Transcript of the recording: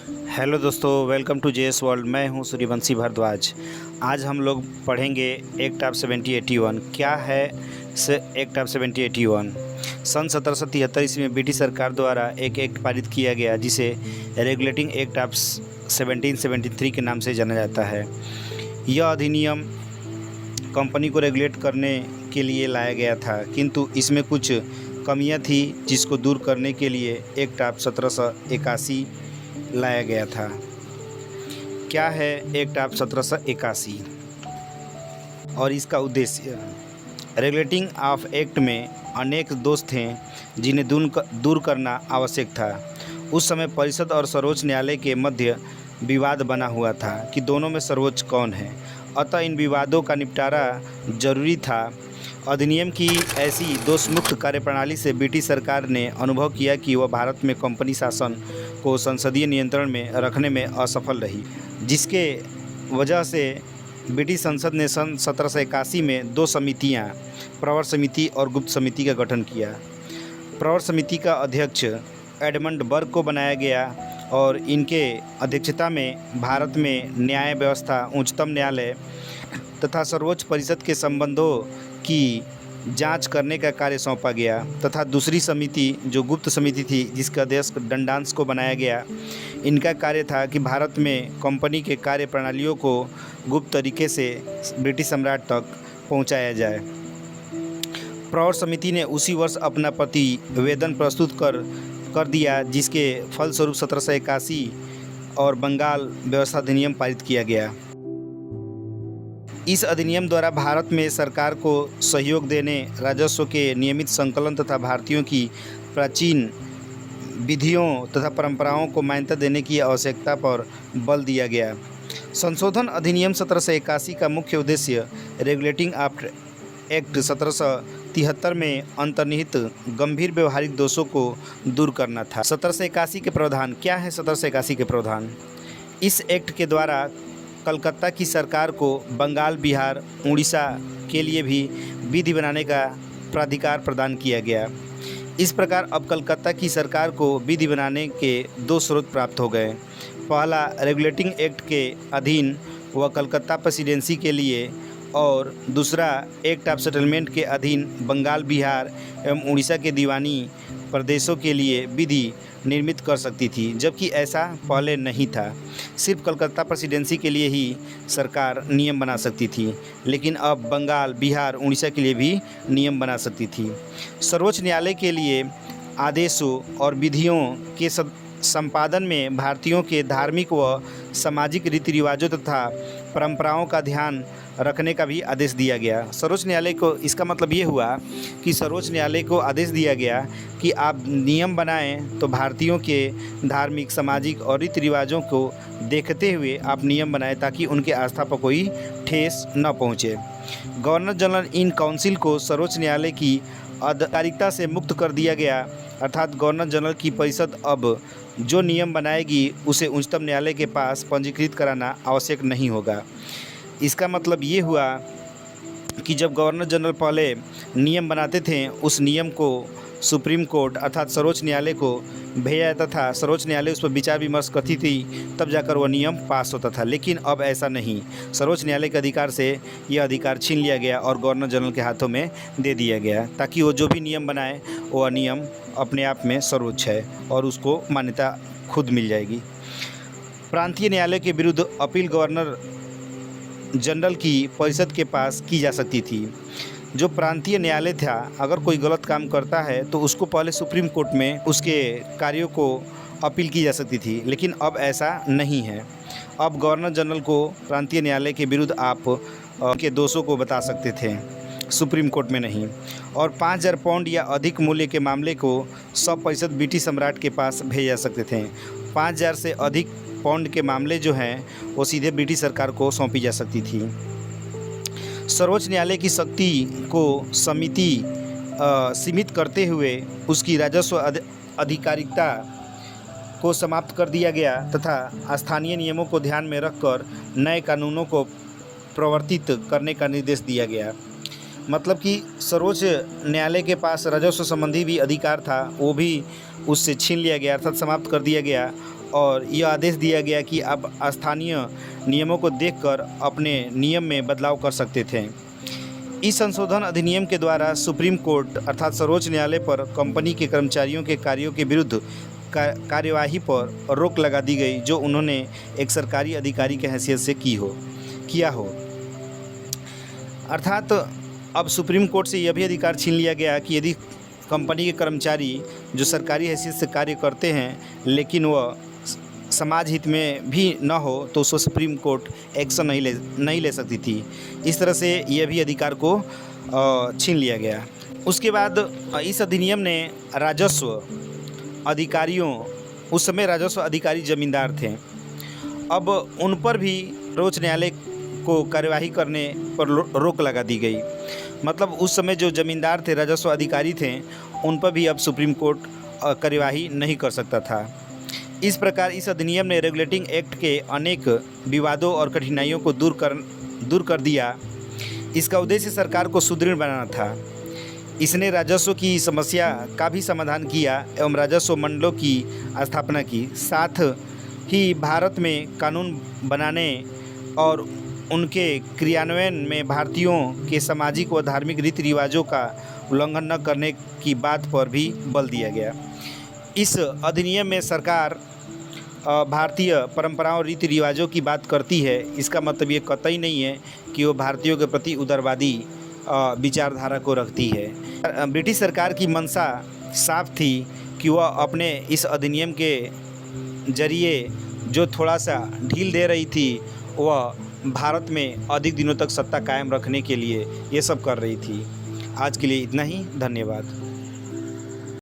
Hello दोस्तों, welcome to JS world. मैं हूं सूर्यवंशी भारद्वाज। आज हम लोग पढ़ेंगे एक्ट ऑफ 1781। क्या है एक्ट ऑफ 1781? सन 1773 ईस्वी में ब्रिटिश सरकार द्वारा एक एक्ट पारित किया गया जिसे रेगुलेटिंग एक्ट ऑफ 1773 के नाम से जाना जाता है। यह अधिनियम कंपनी को रेगुलेट करने के लिए लाया गया था, किंतु इसमें कुछ कमियां थी जिसको दूर करने के लिए एक्ट ऑफ 1781 लाया गया था। क्या है एक्ट ऑफ 1781 और इसका उद्देश्य? रेगुलेटिंग ऑफ एक्ट में अनेक दोष थे जिन्हें दूर करना आवश्यक था। उस समय परिषद और सर्वोच्च न्यायालय के मध्य विवाद बना हुआ था कि दोनों में सर्वोच्च कौन है, अतः इन विवादों का निपटारा जरूरी था। अधिनियम की ऐसी दोषमुक्त कार्यप्रणाली से ब्रिटिश सरकार ने अनुभव किया कि वह भारत में कंपनी शासन को संसदीय नियंत्रण में रखने में असफल रही, जिसके वजह से ब्रिटिश संसद ने सन 1781 में दो समितियां, प्रवर समिति और गुप्त समिति का गठन किया। प्रवर समिति का अध्यक्ष एडमंड बर्ग को बनाया गया और इनके अध्यक्षता में भारत में न्याय व्यवस्था, उच्चतम न्यायालय तथा सर्वोच्च परिषद के संबंधों की जांच करने का कार्य सौंपा गया तथा दूसरी समिति जो गुप्त समिति थी, जिसका अध्यक्ष डंडांस को बनाया गया, इनका कार्य था कि भारत में कंपनी के कार्य प्रणालियों को गुप्त तरीके से ब्रिटिश सम्राट तक पहुंचाया जाए। प्रवर समिति ने उसी वर्ष अपना प्रतिवेदन प्रस्तुत कर दिया, जिसके फलस्वरूप 1781 और बंगाल व्यवस्था अधिनियम पारित किया गया। इस अधिनियम द्वारा भारत में सरकार को सहयोग देने, राजस्व के नियमित संकलन तथा भारतीयों की प्राचीन विधियों तथा परंपराओं को मान्यता देने की आवश्यकता पर बल दिया गया। संशोधन अधिनियम 1781 का मुख्य उद्देश्य रेगुलेटिंग एक्ट 1773 में अंतर्निहित गंभीर व्यवहारिक दोषों को दूर करना था। 1781 के प्रावधान क्या है? 1781 के प्रावधान: इस एक्ट के द्वारा कलकत्ता की सरकार को बंगाल, बिहार, उड़ीसा के लिए भी विधि बनाने का प्राधिकार प्रदान किया गया। इस प्रकार अब कलकत्ता की सरकार को विधि बनाने के दो स्रोत प्राप्त हो गए। पहला, रेगुलेटिंग एक्ट के अधीन वह कलकत्ता प्रेसिडेंसी के लिए, और दूसरा एक्ट ऑफ सेटलमेंट के अधीन बंगाल, बिहार एवं उड़ीसा के दीवानी प्रदेशों के लिए विधि निर्मित कर सकती थी, जबकि ऐसा पहले नहीं था। सिर्फ कलकत्ता प्रेसिडेंसी के लिए ही सरकार नियम बना सकती थी, लेकिन अब बंगाल, बिहार, उड़ीसा के लिए भी नियम बना सकती थी। सर्वोच्च न्यायालय के लिए आदेशों और विधियों के संपादन में भारतीयों के धार्मिक व सामाजिक रीति रिवाजों तथा परंपराओं का ध्यान रखने का भी आदेश दिया गया। सर्वोच्च न्यायालय को, इसका मतलब ये हुआ कि सर्वोच्च न्यायालय को आदेश दिया गया कि आप नियम बनाएं तो भारतीयों के धार्मिक, सामाजिक और रीति रिवाजों को देखते हुए आप नियम बनाएं, ताकि उनके आस्था पर कोई ठेस न पहुंचे। गवर्नर जनरल इन काउंसिल को सर्वोच्च न्यायालय की आधिकारिकता से मुक्त कर दिया गया, अर्थात गवर्नर जनरल की परिषद अब जो नियम बनाएगी उसे उच्चतम न्यायालय के पास पंजीकृत कराना आवश्यक नहीं होगा। इसका मतलब ये हुआ कि जब गवर्नर जनरल पहले नियम बनाते थे, उस नियम को सुप्रीम कोर्ट अर्थात सर्वोच्च न्यायालय को भेजा जाता था, सर्वोच्च न्यायालय उस पर विचार विमर्श करती थी, तब जाकर वह नियम पास होता था। लेकिन अब ऐसा नहीं, सर्वोच्च न्यायालय के अधिकार से यह अधिकार छीन लिया गया और गवर्नर जनरल के हाथों में दे दिया गया, ताकि वो जो भी नियम बनाए वह नियम अपने आप में सर्वोच्च है और उसको मान्यता खुद मिल जाएगी। प्रांतीय न्यायालय के विरुद्ध अपील गवर्नर जनरल की परिषद के पास की जा सकती थी। जो प्रांतीय न्यायालय था, अगर कोई गलत काम करता है तो उसको पहले सुप्रीम कोर्ट में उसके कार्यों को अपील की जा सकती थी, लेकिन अब ऐसा नहीं है। अब गवर्नर जनरल को प्रांतीय न्यायालय के विरुद्ध आप के दोषों को बता सकते थे, सुप्रीम कोर्ट में नहीं। और 5000 पाउंड या अधिक मूल्य के मामले को 100% ब्रिटिश सम्राट के पास भेजे जा सकते थे। 5000 से अधिक पाउंड के मामले जो हैं वो सीधे ब्रिटिश सरकार को सौंपी जा सकती थी। सर्वोच्च न्यायालय की शक्ति को सीमित करते हुए उसकी राजस्व आधिकारिकता को समाप्त कर दिया गया तथा स्थानीय नियमों को ध्यान में रखकर नए कानूनों को प्रवर्तित करने का निर्देश दिया गया। मतलब कि सर्वोच्च न्यायालय के पास राजस्व संबंधी भी अधिकार था, वो भी उससे छीन लिया गया अर्थात समाप्त कर दिया गया और यह आदेश दिया गया कि अब स्थानीय नियमों को देखकर अपने नियम में बदलाव कर सकते थे। इस संशोधन अधिनियम के द्वारा सुप्रीम कोर्ट अर्थात सर्वोच्च न्यायालय पर कंपनी के कर्मचारियों के कार्यों के विरुद्ध कार्यवाही पर रोक लगा दी गई, जो उन्होंने एक सरकारी अधिकारी की हैसियत से किया हो। अर्थात अब सुप्रीम कोर्ट से यह भी अधिकार छीन लिया गया कि यदि कंपनी के कर्मचारी जो सरकारी हैसियत से कार्य करते हैं लेकिन वह समाज हित में भी न हो तो उसको सुप्रीम कोर्ट एक्शन नहीं ले सकती थी। इस तरह से यह भी अधिकार को छीन लिया गया। उसके बाद इस अधिनियम ने राजस्व अधिकारियों, उस समय राजस्व अधिकारी जमींदार थे, अब उन पर भी सर्वोच्च न्यायालय को कार्यवाही करने पर रोक लगा दी गई। मतलब उस समय जो जमींदार थे, राजस्व अधिकारी थे, उन पर भी अब सुप्रीम कोर्ट कार्यवाही नहीं कर सकता था। इस प्रकार इस अधिनियम ने रेगुलेटिंग एक्ट के अनेक विवादों और कठिनाइयों को दूर कर दिया। इसका उद्देश्य सरकार को सुदृढ़ बनाना था। इसने राजस्व की समस्या का भी समाधान किया एवं राजस्व मंडलों की स्थापना की। साथ ही भारत में कानून बनाने और उनके क्रियान्वयन में भारतीयों के सामाजिक व धार्मिक रीति रिवाजों का उल्लंघन न करने की बात पर भी बल दिया गया। इस अधिनियम में सरकार भारतीय परंपराओं और रीति रिवाजों की बात करती है। इसका मतलब ये कतई नहीं है कि वो भारतीयों के प्रति उदारवादी विचारधारा को रखती है। ब्रिटिश सरकार की मंशा साफ थी कि वह अपने इस अधिनियम के जरिए जो थोड़ा सा ढील दे रही थी, वह भारत में अधिक दिनों तक सत्ता कायम रखने के लिए ये सब कर रही थी। आज के लिए इतना ही। धन्यवाद।